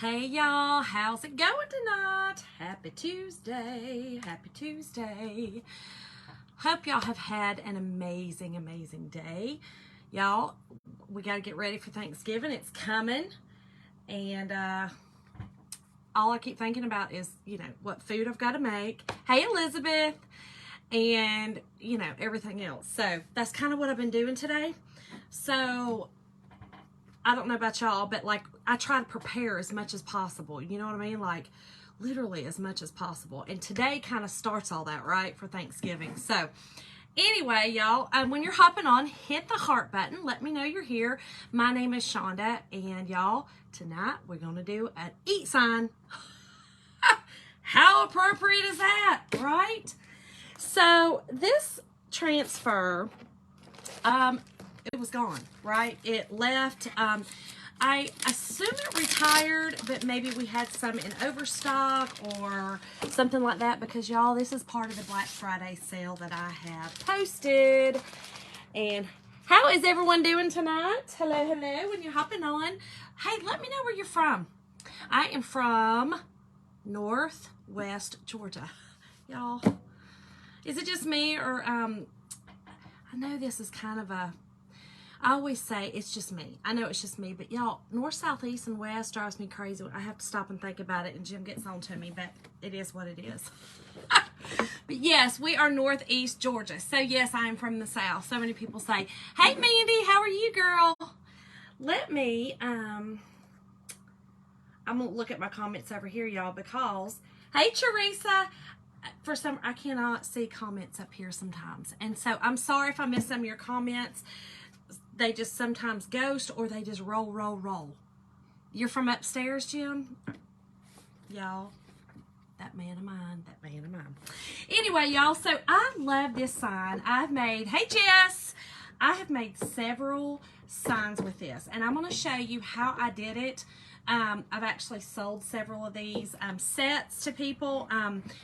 Hey y'all, how's it going tonight? Happy Tuesday, happy Tuesday. Hope y'all have had an amazing day. Y'all, we got to get ready for Thanksgiving. It's coming. And all I keep thinking about is, what food I've got to make. Hey Elizabeth. And, everything else. So that's kind of what I've been doing today. So I don't know about y'all, but I try to prepare as much as possible. You know what I mean? Literally as much as possible. And today kind of starts all that, right? For Thanksgiving. So anyway, y'all, when you're hopping on, hit the heart button. Let me know you're here. My name is Shonda. And y'all, tonight we're going to do an eat sign. How appropriate is that, right? So this transfer, it was gone, right? It left. I assume it retired, but maybe we had some in overstock or something like that because, y'all, this is part of the Black Friday sale that I have posted. And how is everyone doing tonight? Hello, when you're hopping on. Hey, let me know where you're from. I am from Northwest Georgia. Y'all, is it just me or, I know this is kind of I always say it's just me. I know it's just me, but y'all, north, south, east, and west drives me crazy. I have to stop and think about it, and Jim gets on to me, but it is what it is. But yes, we are northeast Georgia. So yes, I am from the south. So many people say, hey Mandy, how are you, girl? Let me, I'm going to look at my comments over here, y'all, because, hey Teresa, I cannot see comments up here sometimes. And so I'm sorry if I miss some of your comments. They just sometimes ghost or they just roll. You're from upstairs, Jim? Y'all, that man of mine. Anyway, y'all, so I love this sign. Hey Jess, I have made several signs with this, and I'm going to show you how I did it. I've actually sold several of these sets to people.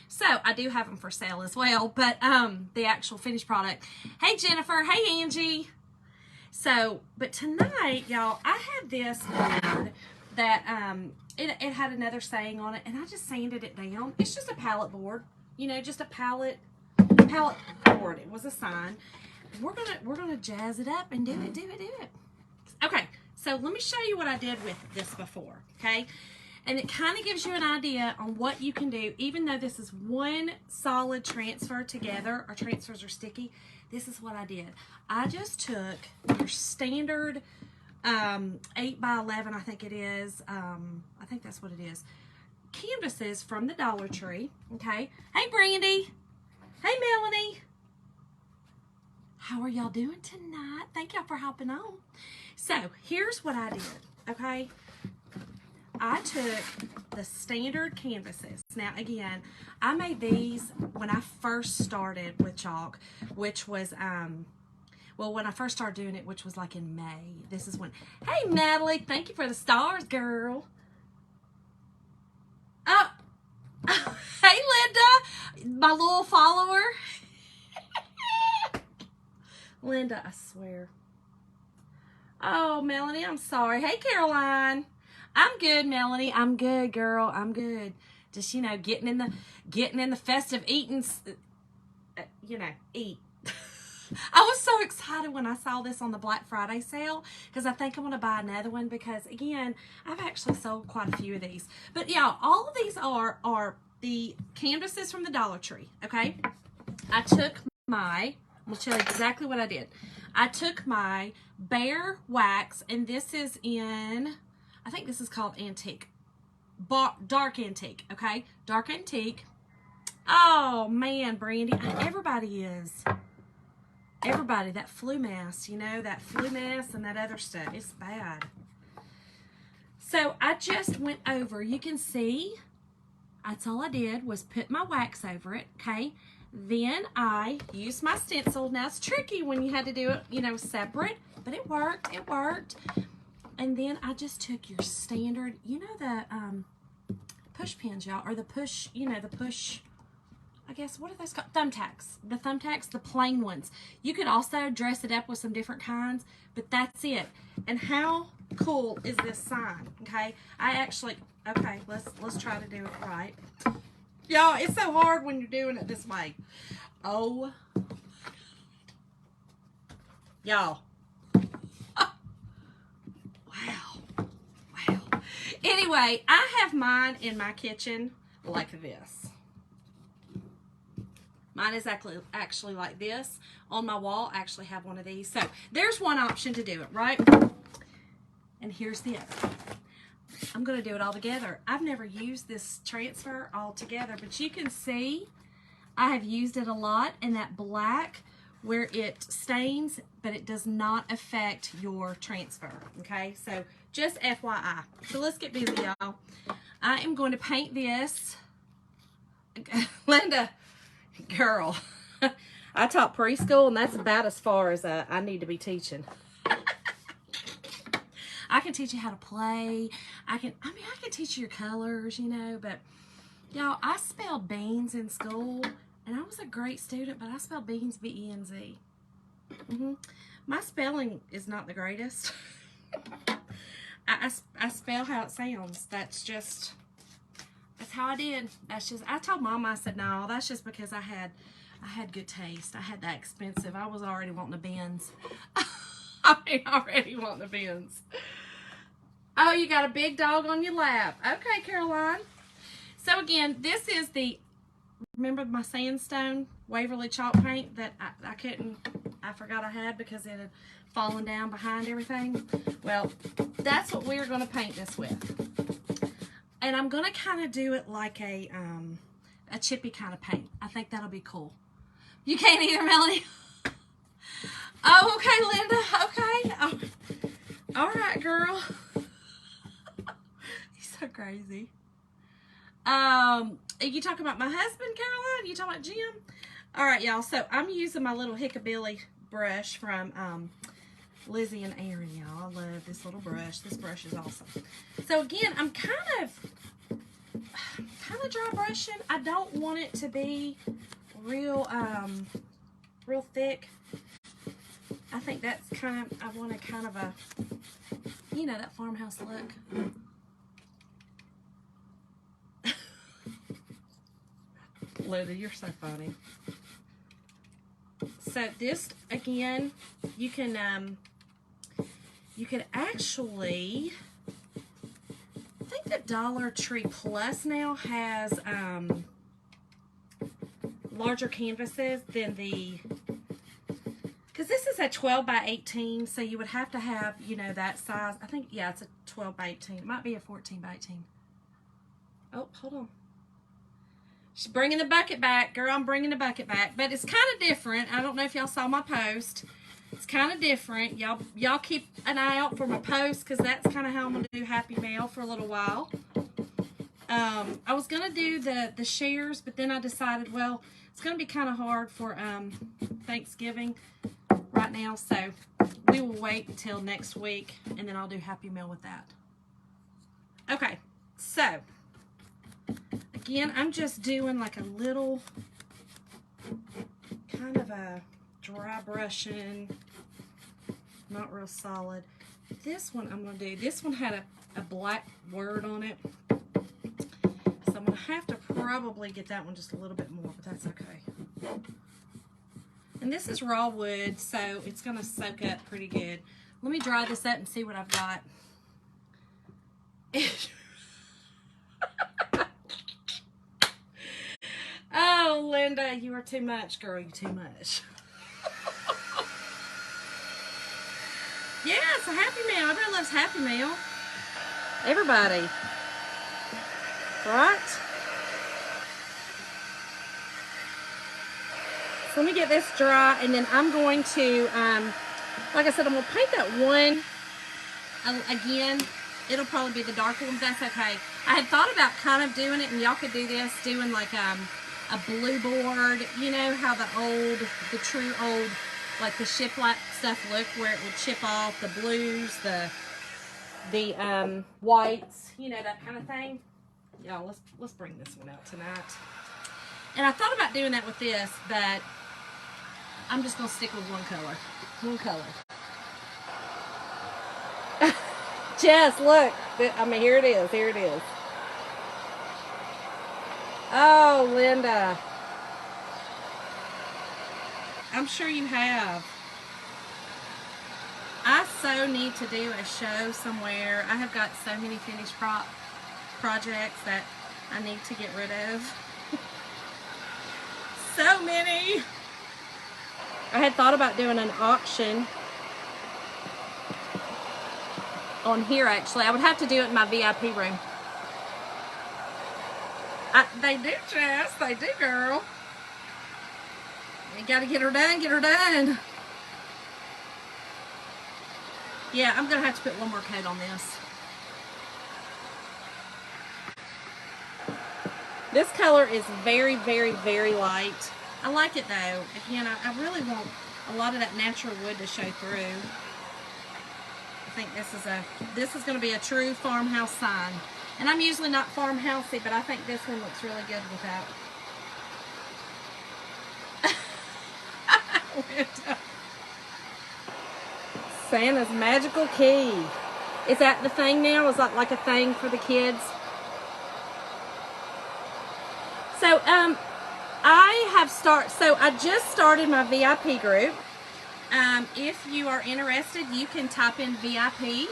So I do have them for sale as well, but the actual finished product. Hey Jennifer, hey Angie. So, but tonight, y'all, I had this board that, it had another saying on it, and I just sanded it down. It's just a pallet board, just a pallet board. It was a sign. We're gonna jazz it up and do it. Okay, so let me show you what I did with this before, okay? And it kind of gives you an idea on what you can do, even though this is one solid transfer together. Our transfers are sticky. This is what I did. I just took your standard 8 by 11, I think it is. I think that's what it is. Canvases from the Dollar Tree. Okay. Hey, Brandy. Hey, Melanie. How are y'all doing tonight? Thank y'all for hopping on. So here's what I did. Okay. I took the standard canvases. Now, again, I made these when I first started with chalk, which was, when I first started doing it, which was like in May. This is when, hey, Natalie, thank you for the stars, girl. Oh, hey, Linda, my little follower. Linda, I swear. Oh, Melanie, I'm sorry. Hey, Caroline. I'm good, Melanie. I'm good, girl. I'm good. Just, getting in the festive eating, eat. I was so excited when I saw this on the Black Friday sale because I think I'm going to buy another one because, again, I've actually sold quite a few of these. But, yeah, all of these are the canvases from the Dollar Tree, okay? I'm going to tell you exactly what I did. I took my Behr wax, and this is in, I think this is called Antique. Dark Antique, okay? Dark Antique. Oh, man, Brandy. Everybody is. Everybody, that flue mask, that flue mask and that other stuff. It's bad. So I just went over. You can see, that's all I did was put my wax over it, okay? Then I used my stencil. Now, it's tricky when you had to do it, separate, but it worked. And then I just took your standard, the push pins, y'all, or the push, the push I guess, what are those called? Thumbtacks. The thumbtacks, the plain ones. You could also dress it up with some different kinds, but that's it. And how cool is this sign? Okay, I actually, okay, let's try to do it right. Y'all, it's so hard when you're doing it this way. Oh, y'all. Wow. Wow. Anyway, I have mine in my kitchen like this. Mine is actually like this. On my wall, I actually have one of these. So there's one option to do it, right? And here's the other. I'm going to do it all together. I've never used this transfer all together, but you can see I have used it a lot in that black where it stains, but it does not affect your transfer, okay? So just FYI. So let's get busy, y'all. I am going to paint this. Linda, girl, I taught preschool, and that's about as far as I need to be teaching. I can teach you how to play. I can teach you your colors, you know, but y'all, I spelled beans in school, and I was a great student, but I spelled beans B-E-N-Z. My spelling is not the greatest. I spell how it sounds. That's how I did. I told Mom, I said, no, that's just because I had good taste. I had that expensive. I was already wanting the Benz. Already wanting the Benz. Oh, you got a big dog on your lap. Okay, Caroline. So again, this is remember my sandstone Waverly chalk paint that I forgot I had because it had fallen down behind everything? Well, that's what we're going to paint this with. And I'm going to kind of do it like a chippy kind of paint. I think that'll be cool. You can't either, Melanie? Oh, okay, Linda. Okay. Oh. All right, girl. You're so crazy. You talking about my husband, Caroline? You talking about Jim? All right, y'all. So I'm using my little Hickabilly brush from Lizzie and Aaron, y'all. I love this little brush. This brush is awesome. So again, I'm kind of dry brushing. I don't want it to be real thick. I think that's I want a kind of a, you know, that farmhouse look. Linda, you're so funny. So this, again, you can actually, I think the Dollar Tree Plus now has larger canvases than because this is a 12 by 18, so you would have to have, you know, that size. I think, yeah, it's a 12 by 18. It might be a 14 by 18. Oh, hold on. She's bringing the bucket back. Girl, I'm bringing the bucket back. But it's kind of different. I don't know if y'all saw my post. It's kind of different. Y'all keep an eye out for my post because that's kind of how I'm going to do Happy Mail for a little while. I was going to do the shares, but then I decided, well, it's going to be kind of hard for Thanksgiving right now. So we will wait until next week, and then I'll do Happy Mail with that. Okay, so again, I'm just doing like a little kind of a dry brushing, not real solid. This one I'm going to do, this one had a black word on it. So I'm going to have to probably get that one just a little bit more, but that's okay. And this is raw wood, so it's going to soak up pretty good. Let me dry this up and see what I've got. Oh, Linda, you are too much, girl. You're too much. Yeah, it's a Happy Meal. Everybody loves Happy Meal. Everybody. Right? So let me get this dry, and then I'm going to, like I said, I'm going to paint that one again. It'll probably be the darker one, but that's okay. I had thought about kind of doing it, and y'all could do this, doing like a blue board. You know how the true old, like the shiplap stuff look, where it would chip off the blues, the whites, you know, that kind of thing. Y'all, let's bring this one out tonight. And I thought about doing that with this, but I'm just going to stick with one color. One color. Jess, look. I mean, here it is. Here it is. Oh, Linda. I'm sure you have. I so need to do a show somewhere. I have got so many finished projects that I need to get rid of. So many. I had thought about doing an auction on here, actually. I would have to do it in my VIP room. They do, Jess. They do, girl. You gotta get her done, get her done. Yeah, I'm gonna have to put one more coat on this. This color is very, very, very light. I like it though. Again, I really want a lot of that natural wood to show through. I think this is gonna be a true farmhouse sign. And I'm usually not farmhousey, but I think this one looks really good without. Santa's magical key. Is that the thing now? Is that like a thing for the kids? So I just started my VIP group. If you are interested, you can type in VIP.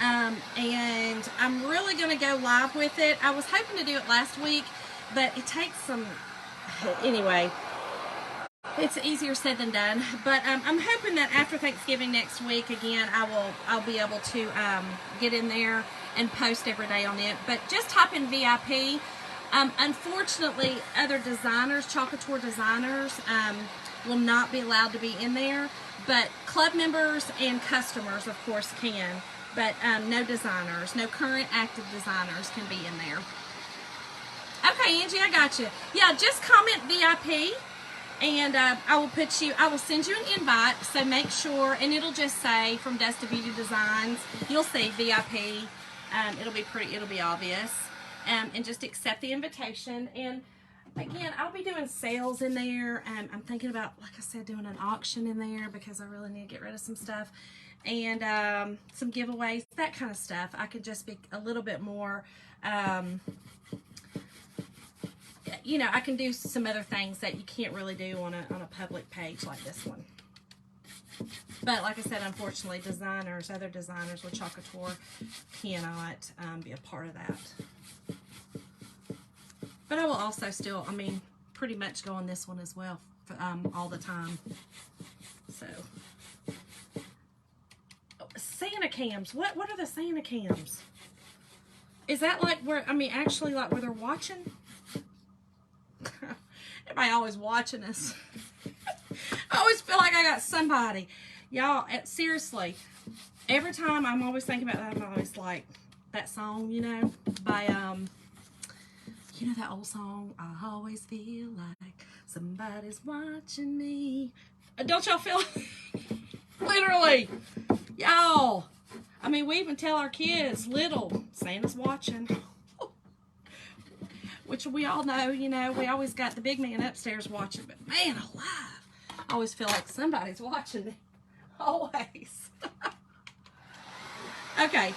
And I'm really going to go live with it. I was hoping to do it last week, but it takes some, anyway, it's easier said than done. But I'm hoping that after Thanksgiving next week, again, I'll be able to get in there and post every day on it. But just type in VIP. Unfortunately, other designers, Chocolate Tour designers, will not be allowed to be in there. But club members and customers, of course, can. But no designers, no current active designers can be in there. Okay, Angie, I got you. Yeah, just comment VIP, and I will send you an invite. So make sure, and it'll just say from Dusty Beauty Designs. You'll see VIP. It'll be obvious. And just accept the invitation. And again, I'll be doing sales in there. I'm thinking about, like I said, doing an auction in there because I really need to get rid of some stuff. And some giveaways, that kind of stuff. I could just be a little bit more, you know, I can do some other things that you can't really do on a public page like this one. But like I said, unfortunately, other designers with Chocolate Tour cannot be a part of that. But I will also still, pretty much go on this one as well all the time. So. Santa cams. What are the Santa cams? Is that like where, actually like where they're watching? Everybody always watching us. I always feel like I got somebody. Y'all, seriously, every time I'm always thinking about that, I'm always like, that song, you know, by, you know that old song, I always feel like somebody's watching me. Don't y'all feel literally? Y'all, we even tell our kids, little, Santa's watching. Which we all know, you know, we always got the big man upstairs watching, but man alive, I always feel like somebody's watching me. Always. Okay.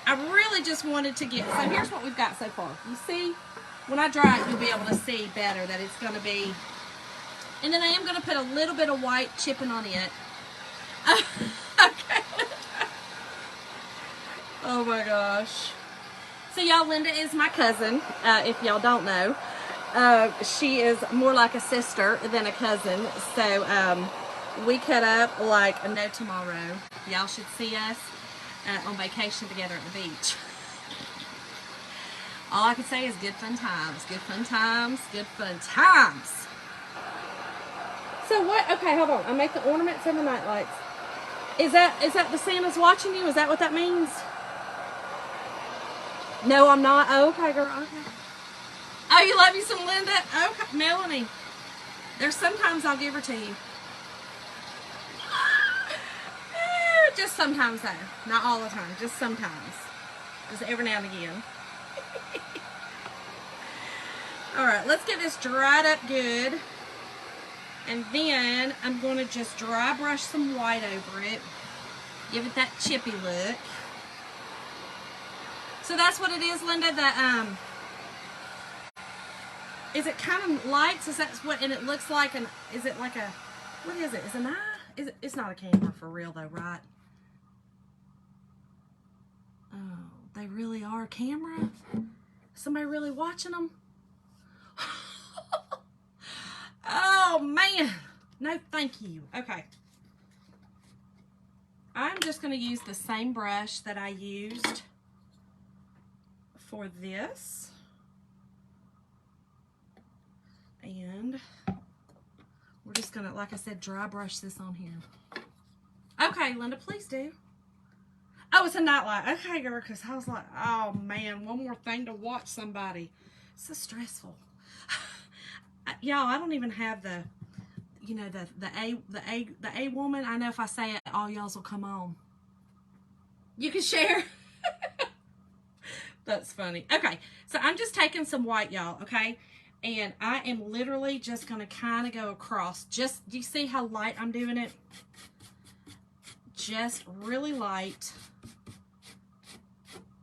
I really just wanted to get, so here's what we've got so far. You see, when I dry it, you'll be able to see better that it's going to be, and then I am going to put a little bit of white chipping on it. Okay. Oh my gosh. So y'all, Linda is my cousin, if y'all don't know. She is more like a sister than a cousin. So we cut up like no tomorrow. Y'all should see us on vacation together at the beach. All I can say is good fun times. Good fun times. Good fun times. So what? Okay, hold on. I make the ornaments and the night lights. Is that the Santa's watching you? Is that what that means? No, I'm not. Oh, okay, girl. Okay. Oh, you love you some Linda? Okay, Melanie. There's sometimes I'll give her to you. Just sometimes though. Not all the time. Just sometimes. Just every now and again. All right, let's get this dried up good. And then I'm going to just dry brush some white over it. Give it that chippy look. So that's what it is, Linda. Is it kind of lights? Is that what? And it looks like an. Is it like a? What is it? Is it an eye? Is it? It's not a camera for real though, right? Oh, they really are a camera. Somebody really watching them? Oh man, no, thank you. Okay. I'm just going to use the same brush that I used for this. And we're just going to, like I said, dry brush this on here. Okay, Linda, please do. Oh, it's a nightlight. Okay, girl, because I was like, oh man, one more thing to watch somebody. It's so stressful. Y'all, I don't even have the, you know, the A woman. I know if I say it, all y'all's will come on. You can share. That's funny. Okay, so I'm just taking some white, y'all, okay? And I am literally just going to kind of go across. Just, do you see how light I'm doing it? Just really light.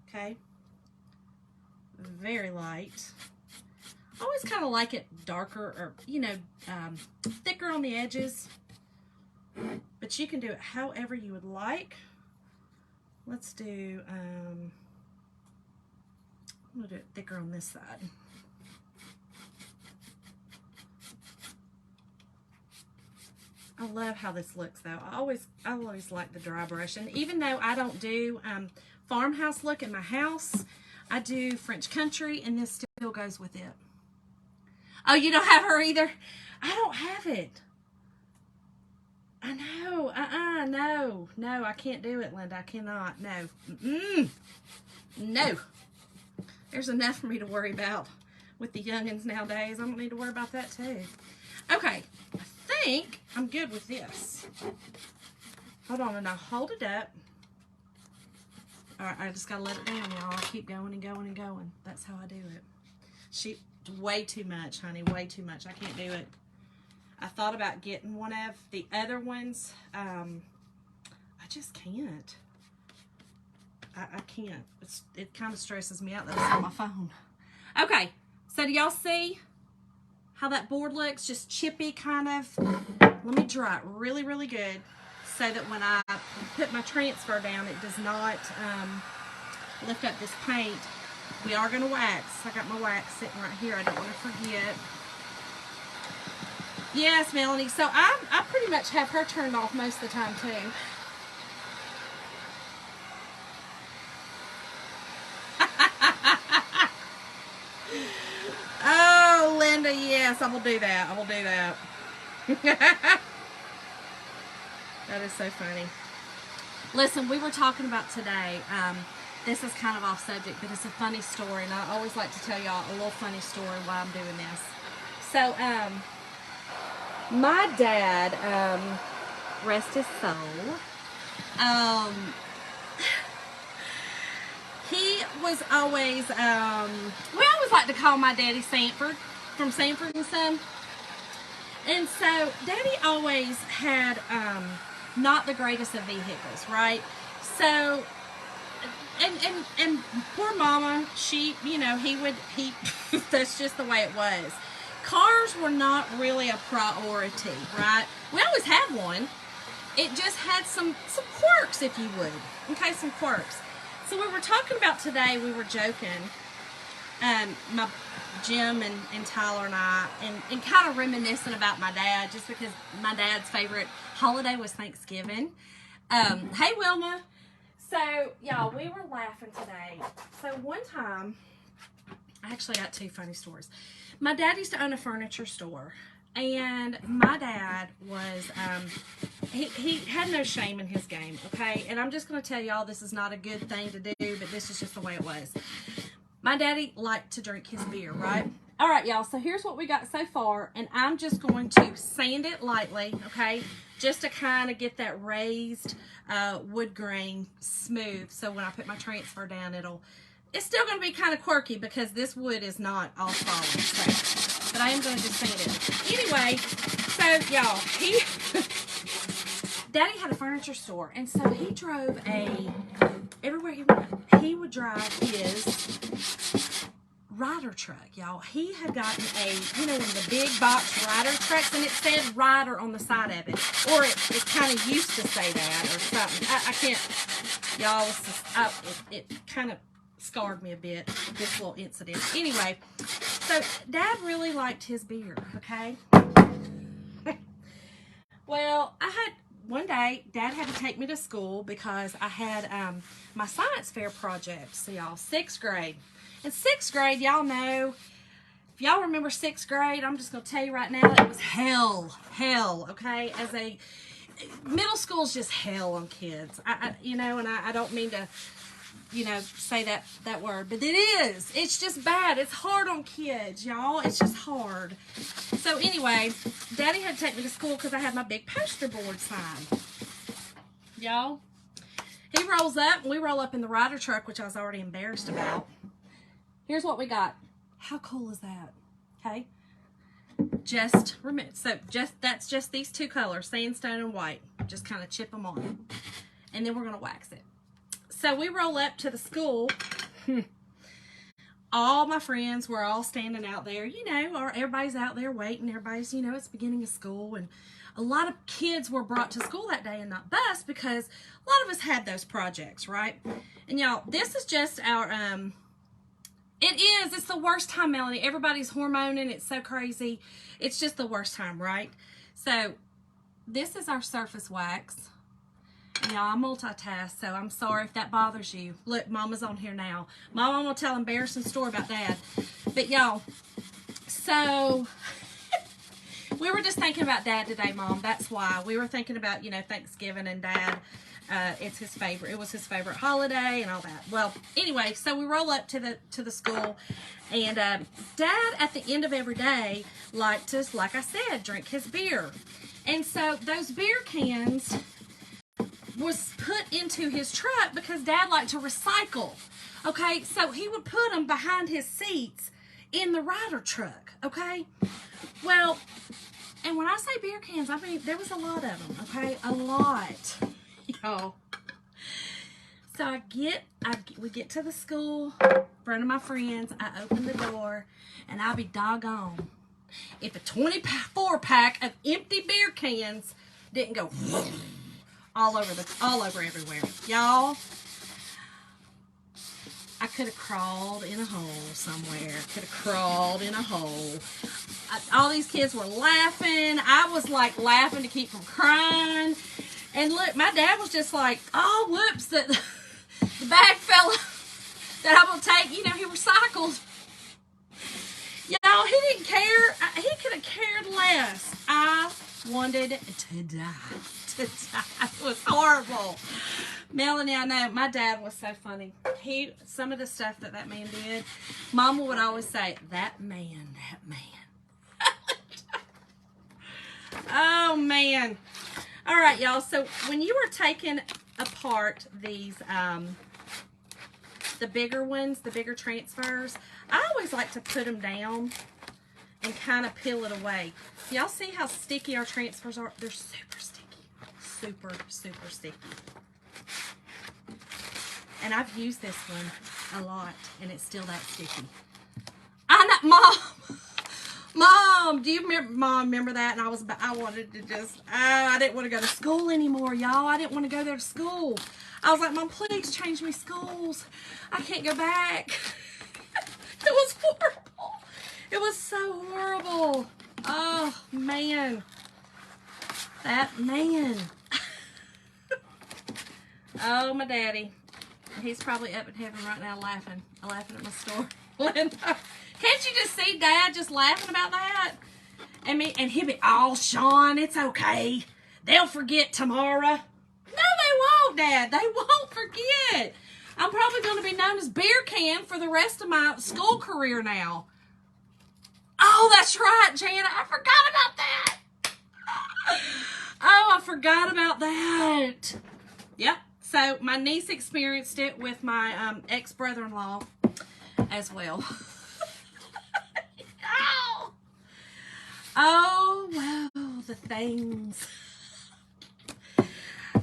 Okay. Very light. I always kind of like it darker or, you know, thicker on the edges. But you can do it however you would like. Let's do, I'm going to do it thicker on this side. I love how this looks though. I always like the dry brush. And even though I don't do farmhouse look in my house, I do French country, and this still goes with it. Oh, you don't have her either? I don't have it. I know. No, I can't do it, Linda. I cannot. No. No. There's enough for me to worry about with the youngins nowadays. I don't need to worry about that too. Okay. I think I'm good with this. Hold on, and I'll hold it up. All right, I just gotta let it down, y'all. I'll keep going and going and going. That's how I do it. Way too much, honey. Way too much. I can't do it. I thought about getting one of the other ones. I just can't. I can't. It kind of stresses me out that it's on my phone. Okay, so do y'all see how that board looks? Just chippy kind of. Let me dry it really, really good so that when I put my transfer down, it does not lift up this paint. We are going to wax. I got my wax sitting right here. I don't want to forget. Yes, Melanie. So I pretty much have her turned off most of the time too. Oh, Linda, yes, I will do that. I will do that. That is so funny. Listen, we were talking about today, this is kind of off subject, but it's a funny story, and I always like to tell y'all a little funny story while I'm doing this. So, my dad, rest his soul, he was always, we always like to call my daddy Sanford, from Sanford and Son. And so, Daddy always had, not the greatest of vehicles, right? So, and poor Mama, she, you know, that's just the way it was. Cars were not really a priority, right? We always had one. It just had some quirks, if you would. Okay, some quirks. So we were talking about today, we were joking, my Jim and Tyler and I, and kind of reminiscing about my dad, just because my dad's favorite holiday was Thanksgiving. Hey, Wilma. So, y'all, we were laughing today. So, one time, I actually got two funny stories. My dad used to own a furniture store, and my dad was, he had no shame in his game, okay? And I'm just going to tell y'all this is not a good thing to do, but this is just the way it was. My daddy liked to drink his beer, right? All right, y'all, so here's what we got so far, and I'm just going to sand it lightly, okay, just to kind of get that raised wood grain smooth, so when I put my transfer down, it'll it's still going to be kind of quirky because this wood is not all solid. So, but I am going to just sand it. Anyway, so y'all, Daddy had a furniture store, and so he drove everywhere he went, he would drive his Ryder truck, y'all. He had gotten one of the big box Ryder trucks, and it said Ryder on the side of it. Or it kind of used to say that or something. I can't, y'all, it kind of scarred me a bit, this little incident. Anyway, so Dad really liked his beer, okay? Well, one day, Dad had to take me to school because I had my science fair project. So, y'all, 6th grade. In 6th grade, y'all know, if y'all remember 6th grade, I'm just going to tell you right now, it was hell, okay? Middle school is just hell on kids. And I don't mean to, say that word, but it is. It's just bad. It's hard on kids, y'all. It's just hard. So anyway, Daddy had to take me to school because I had my big poster board signed. Y'all, he rolls up, and we roll up in the Ryder truck, which I was already embarrassed about. Here's what we got. How cool is that? Okay. That's just these two colors, sandstone and white. Just kind of chip them on. And then we're going to wax it. So we roll up to the school. All my friends were all standing out there, or everybody's out there waiting. Everybody's, it's the beginning of school. And a lot of kids were brought to school that day and not bused because a lot of us had those projects, right? And y'all, this is just our, it's the worst time, Melanie. Everybody's hormoning. It's so crazy. It's just the worst time, right? So this is our surface wax. And y'all, I multitask, so I'm sorry if that bothers you. Look, Mama's on here now. Mama, I'm going to tell an embarrassing story about Dad. But y'all, so we were just thinking about Dad today, Mom. That's why. We were thinking about, Thanksgiving and Dad. It was his favorite holiday and all that. Well, anyway, so we roll up to the school, and Dad at the end of every day liked to, like I said, drink his beer. And so those beer cans was put into his truck because Dad liked to recycle. Okay, so he would put them behind his seats in the Ryder truck. Okay, well, and when I say beer cans, I mean there was a lot of them. Okay, a lot. Y'all. So we get to the school in front of my friends. I open the door, and I'll be doggone if a 24-pack of empty beer cans didn't go all over everywhere. Y'all, I could have crawled in a hole somewhere. Could have crawled in a hole. All these kids were laughing. I was like laughing to keep from crying. And look, my dad was just like, oh, whoops, the bag fell that I'm going to take. He recycled. Y'all, he didn't care. He could have cared less. I wanted to die. It was horrible. Melanie, I know, my dad was so funny. Some of the stuff that man did, Mama would always say, that man. Oh, man. All right, y'all. So when you were taking apart these, the bigger ones, the bigger transfers, I always like to put them down and kind of peel it away. Y'all see how sticky our transfers are? They're super sticky. Super, super sticky. And I've used this one a lot, and it's still that sticky. I know, Mom, do you remember that? And I wanted to just, I didn't want to go to school anymore, y'all. I didn't want to go there to school. I was like, Mom, please change me schools. I can't go back. It was horrible. It was so horrible. Oh, man. That man. Oh, my daddy. He's probably up in heaven right now laughing at my story. Can't you just see Dad just laughing about that? And he'll be, oh, Sean, it's okay. They'll forget tomorrow. No, they won't, Dad. They won't forget. I'm probably going to be known as Beer Can for the rest of my school career now. Oh, that's right, Jana. I forgot about that. Oh, I forgot about that. Yep. So my niece experienced it with my ex-brother-in-law as well. Oh! Oh, well, the things.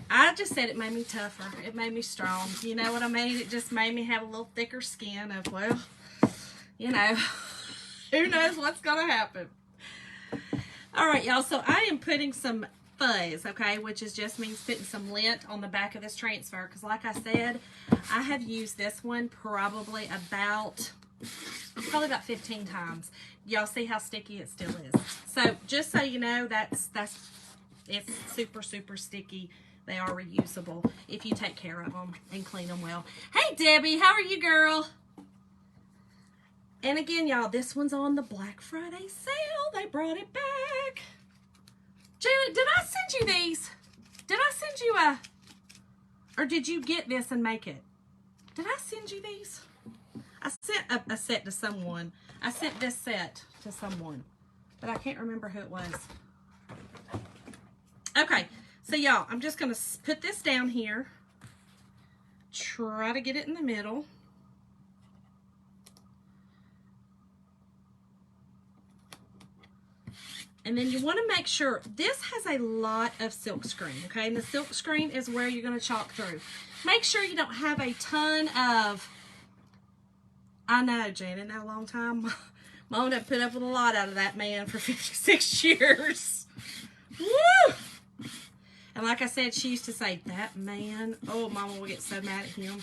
I just said it made me tougher. It made me strong. You know what I mean? It just made me have a little thicker skin of, well, you know, who knows what's going to happen. All right, y'all. So I am putting some fuzz, okay, which is just means putting some lint on the back of this transfer. Because like I said, I have used this one probably about 15 times. Y'all see how sticky it still is. So just so you know, it's super, super sticky. They are reusable if you take care of them and clean them well. Hey, Debbie, how are you, girl? And again, y'all, this one's on the Black Friday sale. They brought it back. Janet, did I send you these? Did I send you or did you get this and make it? Did I send you these? I sent a set to someone. I sent this set to someone, but I can't remember who it was. Okay, so y'all, I'm just going to put this down here. Try to get it in the middle. And then you want to make sure, this has a lot of silk screen, okay? And the silk screen is where you're going to chalk through. Make sure you don't have a ton of, I know, Janet, that a long time. Mom had put up with a lot out of that man for 56 years. Woo! And like I said, she used to say, that man, oh, Mama will get so mad at him.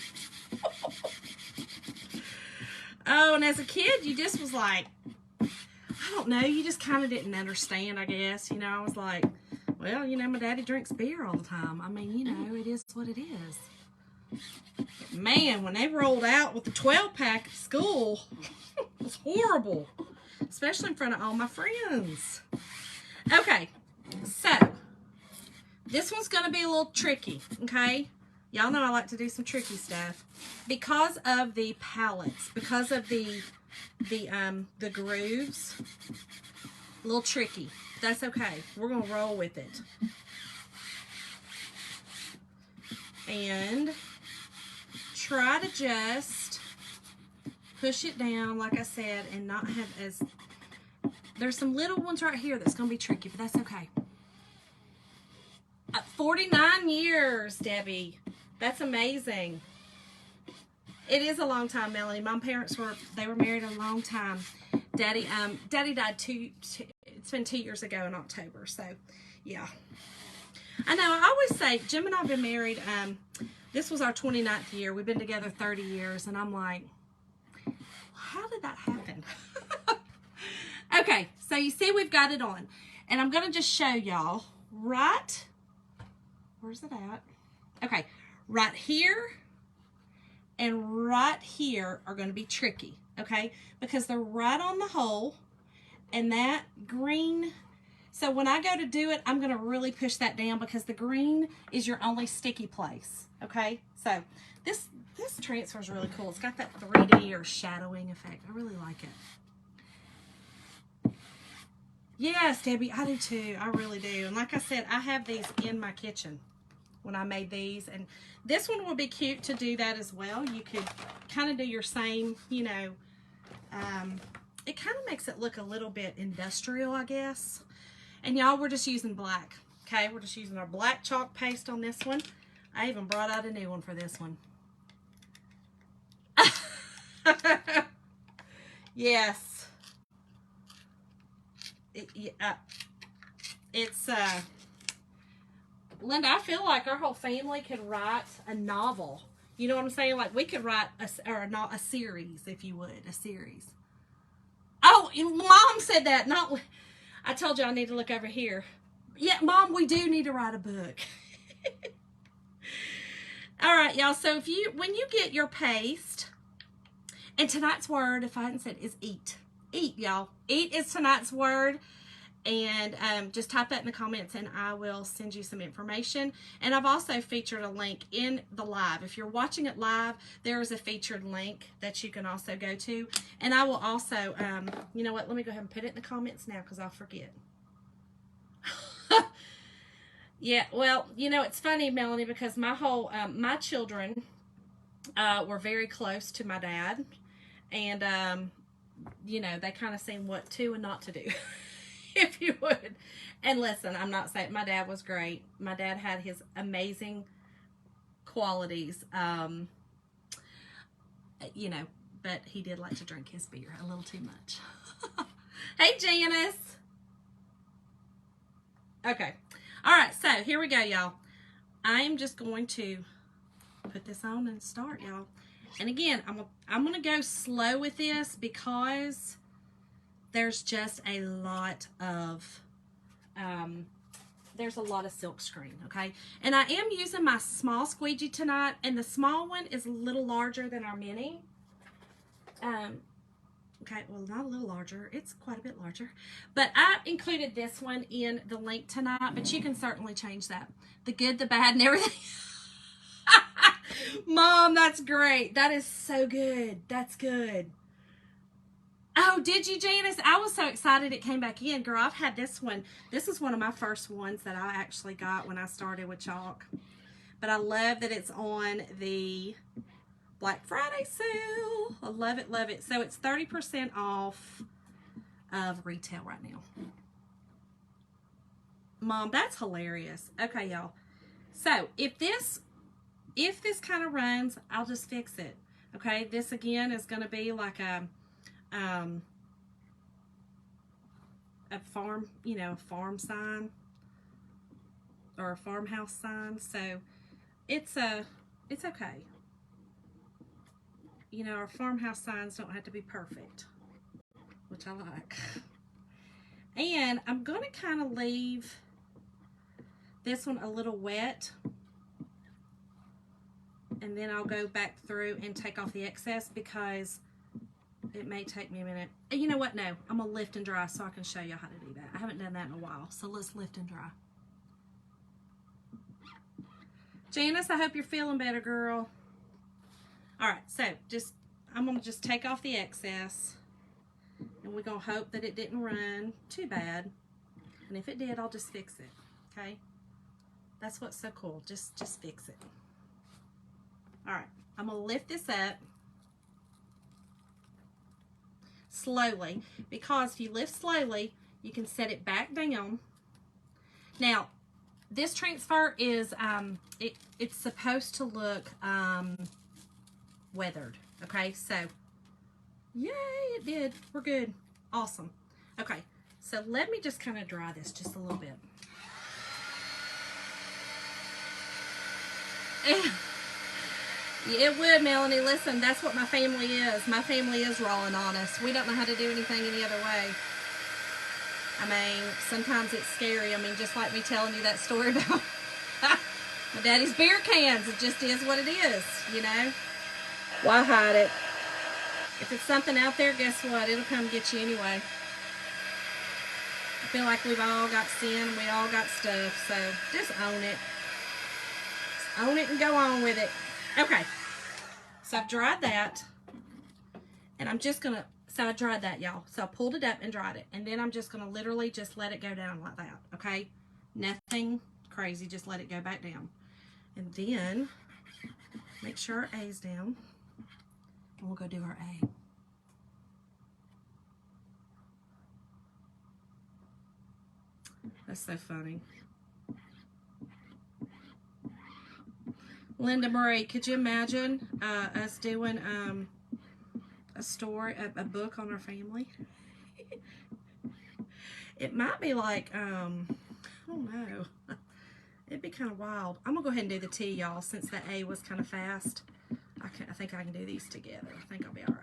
Oh, and as a kid, you just was like, I don't know, you just kind of didn't understand, I guess. You know, I was like, well, you know, my daddy drinks beer all the time. I mean, you know, it is what it is. Man, when they rolled out with the 12-pack at school, it was horrible. Especially in front of all my friends. Okay, so this one's going to be a little tricky, okay? Y'all know I like to do some tricky stuff. Because of the pallets, because of the grooves, a little tricky. That's okay. We're going to roll with it. And try to just push it down, like I said, and not have as... There's some little ones right here that's going to be tricky, but that's okay. 49 years, Debbie. That's amazing. It is a long time, Melanie. My parents were married a long time. Daddy died it's been 2 years ago in October, so yeah. I know, I always say, Jim and I have been married, this was our 29th year. We've been together 30 years, and I'm like, how did that happen? Okay, so you see we've got it on. And I'm going to just show y'all right, where's it at? Okay, right here and right here are going to be tricky, okay? Because they're right on the hole, and that green, so when I go to do it, I'm going to really push that down because the green is your only sticky place, okay? So this transfer is really cool. It's got that 3D or shadowing effect. I really like it. Yes, Debbie, I do too. I really do. And like I said, I have these in my kitchen when I made these. And this one would be cute to do that as well. You could kind of do your same, you know, it kind of makes it look a little bit industrial, I guess. And y'all, we're just using black. Okay, we're just using our black chalk paste on this one. I even brought out a new one for this one. Yes. Linda, I feel like our whole family could write a novel. You know what I'm saying? Like we could write a series, if you would, a series. Oh, Mom said that. Not, I told you I need to look over here. Yeah, Mom, we do need to write a book. All right, y'all. So when you get your paste, and tonight's word, if I hadn't said, is eat. Eat, y'all. Eat is tonight's word. And just type that in the comments and I will send you some information. And I've also featured a link in the live. If you're watching it live, there is a featured link that you can also go to. And I will also, you know what, let me go ahead and put it in the comments now because I'll forget. Yeah, well, you know, it's funny, Melanie, because my whole, my children were very close to my dad. And, you know, they kind of seen what to and not to do, if you would. And listen, I'm not saying my dad was great. My dad had his amazing qualities, you know, but he did like to drink his beer a little too much. Hey, Janice. Okay. All right, so here we go, y'all. I am just going to put this on and start, y'all. And again, I'm gonna go slow with this because there's just a lot of there's a lot of silk screen, okay? And I am using my small squeegee tonight, and the small one is a little larger than our mini. Okay, well, not a little larger. It's quite a bit larger. But I included this one in the link tonight, but you can certainly change that. The good, the bad, and everything. Mom, that's great. That is so good. That's good. Oh, did you, Janice? I was so excited it came back in. Girl, I've had this one. This is one of my first ones that I actually got when I started with chalk. But I love that it's on the Black Friday sale. I love it, love it. So it's 30% off of retail right now. Mom, that's hilarious. Okay, y'all. So if this kind of runs, I'll just fix it. Okay, this again is going to be like a farm, you know, farm sign or a farmhouse sign. So it's okay. You know, our farmhouse signs don't have to be perfect, which I like. And I'm going to kind of leave this one a little wet. And then I'll go back through and take off the excess because it may take me a minute. And you know what? No, I'm going to lift and dry so I can show you how to do that. I haven't done that in a while, so let's lift and dry. Janice, I hope you're feeling better, girl. All right, so I'm going to just take off the excess, and we're going to hope that it didn't run too bad. And if it did, I'll just fix it, okay? That's what's so cool. Just fix it. All right, I'm going to lift this up slowly, because if you lift slowly, you can set it back down. Now, this transfer is, it's supposed to look weathered, okay? So, yay, it did. We're good. Awesome. Okay, so let me just kind of dry this just a little bit. It would, Melanie. Listen, that's what my family is. My family is raw and honest. We don't know how to do anything any other way. I mean, sometimes it's scary. I mean, just like me telling you that story about my daddy's beer cans. It just is what it is, you know? Why hide it? If it's something out there, guess what? It'll come get you anyway. I feel like we've all got sin. We all got stuff. So just own it. Just own it and go on with it. Okay. So I've dried that. And I'm just going to... So I dried that, y'all. So I pulled it up and dried it. And then I'm just going to literally just let it go down like that. Okay? Nothing crazy. Just let it go back down. And then make sure our A's down. And we'll go do our A. That's so funny. Linda Marie, could you imagine us doing a story, a book on our family? It might be like, I don't know. It'd be kind of wild. I'm going to go ahead and do the T, y'all, since the A was kind of fast. I think I can do these together. I think I'll be all right.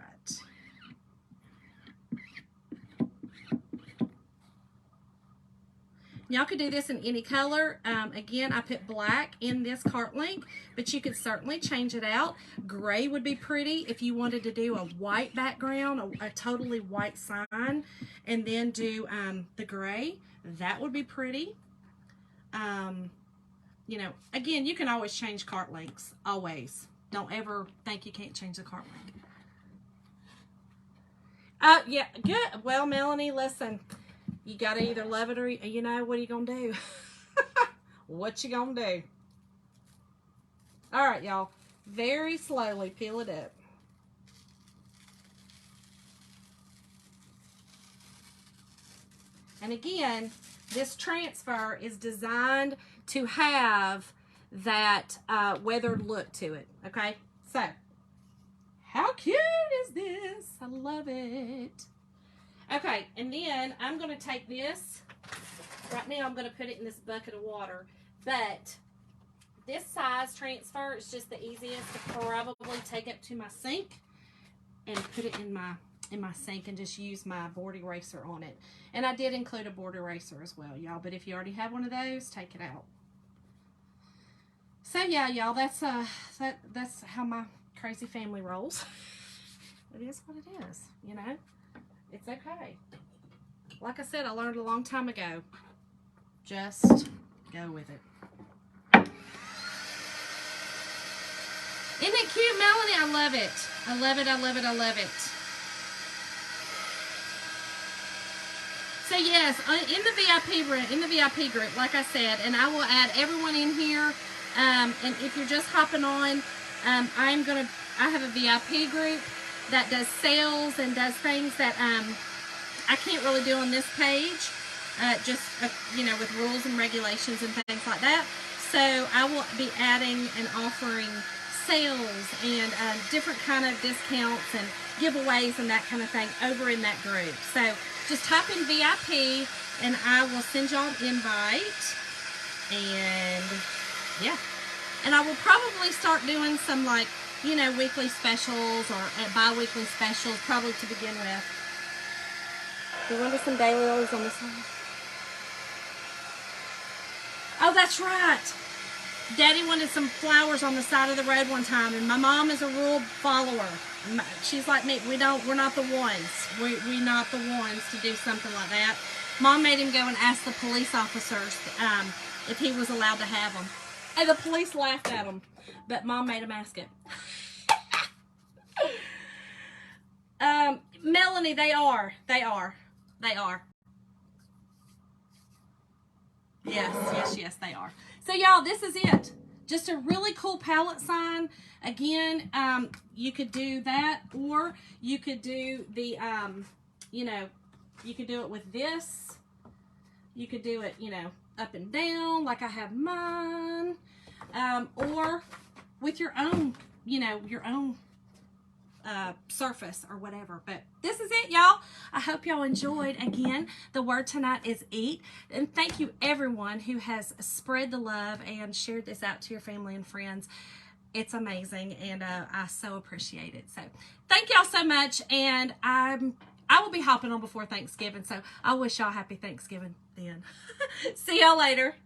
Y'all could do this in any color. Again, I put black in this cart link, but you could certainly change it out. Gray would be pretty if you wanted to do a white background, a totally white sign, and then do the gray. That would be pretty. You know, again, you can always change cart links, always. Don't ever think you can't change the cart link. Yeah, good. Well, Melanie, listen. You got to either love it or, you know, what are you going to do? what you gonna do? All right, y'all. Very slowly peel it up. And again, this transfer is designed to have that weathered look to it. Okay, so how cute is this? I love it. Okay, and then I'm going to take this. Right now I'm going to put it in this bucket of water. But this size transfer is just the easiest to probably take up to my sink and put it in my sink and just use my board eraser on it. And I did include a board eraser as well, y'all. But if you already have one of those, take it out. So yeah, y'all, that's how my crazy family rolls. It is what it is, you know. It's okay. Like I said, I learned a long time ago. Just go with it. Isn't it cute, Melanie? I love it. I love it, I love it, I love it. So yes, in the VIP group, like I said, and I will add everyone in here. And if you're just hopping on, I have a VIP group that does sales and does things that I can't really do on this page, you know, with rules and regulations and things like that. So I will be adding and offering sales and different kind of discounts and giveaways and that kind of thing over in that group. So just type in VIP and I will send y'all an invite. And yeah, and I will probably start doing some, like, you know, weekly specials or bi-weekly specials probably to begin with. You want to do some daylilies on this one? Oh, that's right. Daddy wanted some flowers on the side of the road one time, and my mom is a rule follower. She's like me. We're not the ones. We're not the ones to do something like that. Mom made him go and ask the police officers if he was allowed to have them. And the police laughed at him, but Mom made him ask it. Melanie, they are. Yes, they are. So y'all, this is it. Just a really cool palette sign. Again, you could do that, or you could do the, you know, you could do it with this. You could do it, you know, up and down like I have mine, or with your own, you know, your own surface or whatever. But this is it, y'all. I hope y'all enjoyed. Again, the word tonight is eat. And thank you everyone who has spread the love and shared this out to your family and friends. It's amazing, and I so appreciate it. So thank y'all so much, and I will be hopping on before Thanksgiving, so I wish y'all happy Thanksgiving then. See y'all later.